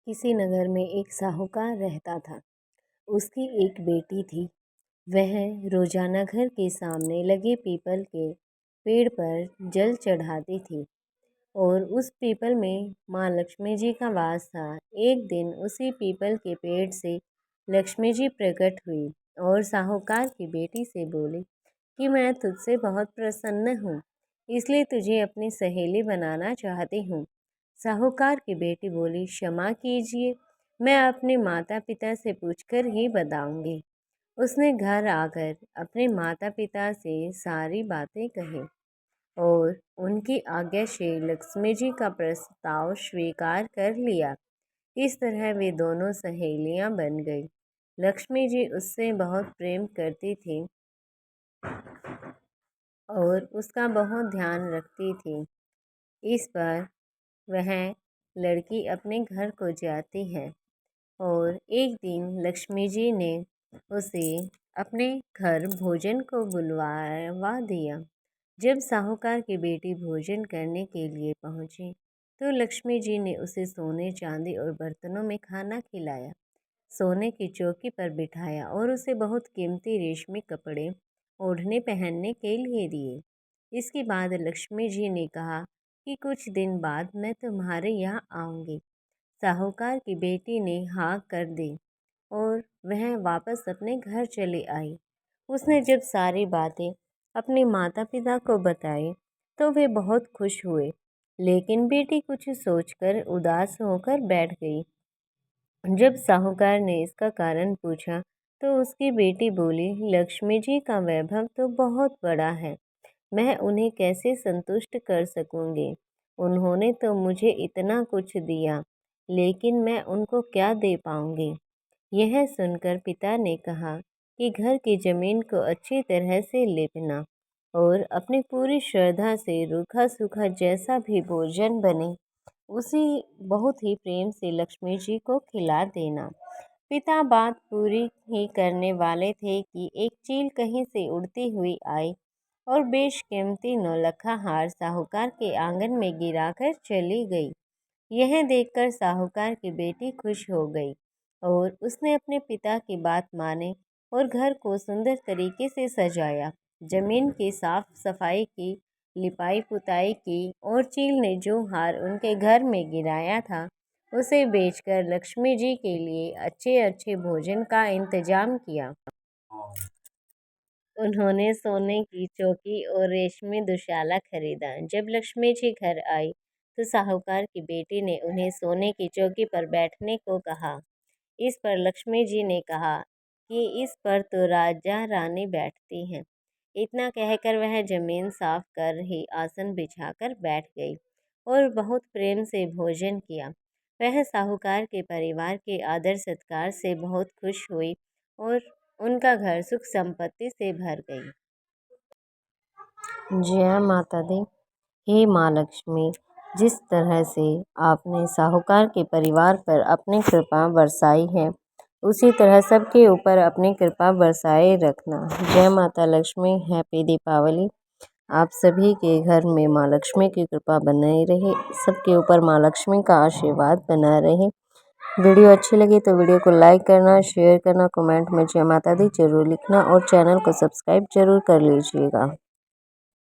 किसी नगर में एक साहूकार रहता था। उसकी एक बेटी थी। वह रोजाना घर के सामने लगे पीपल के पेड़ पर जल चढ़ाती थी और उस पीपल में माँ लक्ष्मी जी का वास था। एक दिन उसी पीपल के पेड़ से लक्ष्मी जी प्रकट हुई और साहूकार की बेटी से बोली कि मैं तुझसे बहुत प्रसन्न हूँ, इसलिए तुझे अपनी सहेली बनाना चाहती हूँ। साहूकार की बेटी बोली, क्षमा कीजिए, मैं अपने माता पिता से पूछकर ही बताऊंगी। उसने घर आकर अपने माता पिता से सारी बातें कही और उनकी आज्ञा से लक्ष्मी जी का प्रस्ताव स्वीकार कर लिया। इस तरह वे दोनों सहेलियां बन गई। लक्ष्मी जी उससे बहुत प्रेम करती थी और उसका बहुत ध्यान रखती थी। इस पर वह लड़की अपने घर को जाती है और एक दिन लक्ष्मी जी ने उसे अपने घर भोजन को बुलवा दिया। जब साहूकार की बेटी भोजन करने के लिए पहुंची तो लक्ष्मी जी ने उसे सोने चांदी और बर्तनों में खाना खिलाया, सोने की चौकी पर बिठाया और उसे बहुत कीमती रेशमी कपड़े ओढ़ने पहनने के लिए दिए। इसके बाद लक्ष्मी जी ने कहा कि कुछ दिन बाद मैं तुम्हारे यहाँ आऊँगी। साहूकार की बेटी ने हाँ कर दी और वह वापस अपने घर चली आई। उसने जब सारी बातें अपने माता पिता को बताई तो वे बहुत खुश हुए, लेकिन बेटी कुछ सोचकर उदास होकर बैठ गई। जब साहूकार ने इसका कारण पूछा तो उसकी बेटी बोली, लक्ष्मी जी का वैभव तो बहुत बड़ा है, मैं उन्हें कैसे संतुष्ट कर सकूंगी। उन्होंने तो मुझे इतना कुछ दिया, लेकिन मैं उनको क्या दे पाऊंगी। यह सुनकर पिता ने कहा कि घर की जमीन को अच्छी तरह से लेपना और अपनी पूरी श्रद्धा से रूखा सूखा जैसा भी भोजन बने उसी बहुत ही प्रेम से लक्ष्मी जी को खिला देना। पिता बात पूरी ही करने वाले थे कि एक चील कहीं से उड़ती हुई आई और बेशकीमती नौलखा हार साहूकार के आंगन में गिराकर चली गई। यह देखकर साहूकार की बेटी खुश हो गई और उसने अपने पिता की बात माने और घर को सुंदर तरीके से सजाया। जमीन की साफ सफाई की, लिपाई पुताई की और चील ने जो हार उनके घर में गिराया था उसे बेचकर लक्ष्मी जी के लिए अच्छे अच्छे भोजन का इंतजाम किया। उन्होंने सोने की चौकी और रेशमी दुशाला खरीदा। जब लक्ष्मी जी घर आई तो साहूकार की बेटी ने उन्हें सोने की चौकी पर बैठने को कहा। इस पर लक्ष्मी जी ने कहा कि इस पर तो राजा रानी बैठती हैं। इतना कहकर वह जमीन साफ कर ही आसन बिछाकर बैठ गई और बहुत प्रेम से भोजन किया। वह साहूकार के परिवार के आदर सत्कार से बहुत खुश हुई और उनका घर सुख संपत्ति से भर गई। जय माता दी। हे माँ लक्ष्मी, जिस तरह से आपने साहूकार के परिवार पर अपनी कृपा बरसाई है उसी तरह सबके ऊपर अपनी कृपा बरसाए रखना। जय माता लक्ष्मी। हैप्पी दीपावली। आप सभी के घर में माँ लक्ष्मी की कृपा बनाई रहे, सबके ऊपर माँ लक्ष्मी का आशीर्वाद बना रहे। वीडियो अच्छी लगी तो वीडियो को लाइक करना, शेयर करना, कमेंट में जय माता दी जरूर लिखना और चैनल को सब्सक्राइब जरूर कर लीजिएगा।